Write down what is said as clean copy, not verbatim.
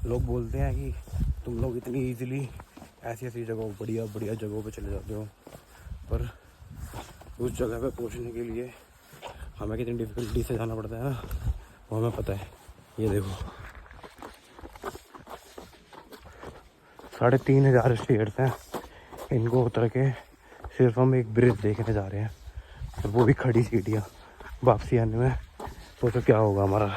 लोग बोलते हैं कि तुम लोग इतनी ईजिली ऐसी ऐसी जगहों बढ़िया बढ़िया जगहों पे चले जाते हो, पर उस जगह पे पहुंचने के लिए हमें कितनी डिफ़िकल्टी से जाना पड़ता है ना, वो हमें पता है। ये देखो 3500 स्टेयर्स हैं, इनको उतर के सिर्फ हम एक ब्रिज देखने जा रहे हैं, और वो भी खड़ी सीढ़ियाँ। वापसी आने में तो क्या होगा हमारा।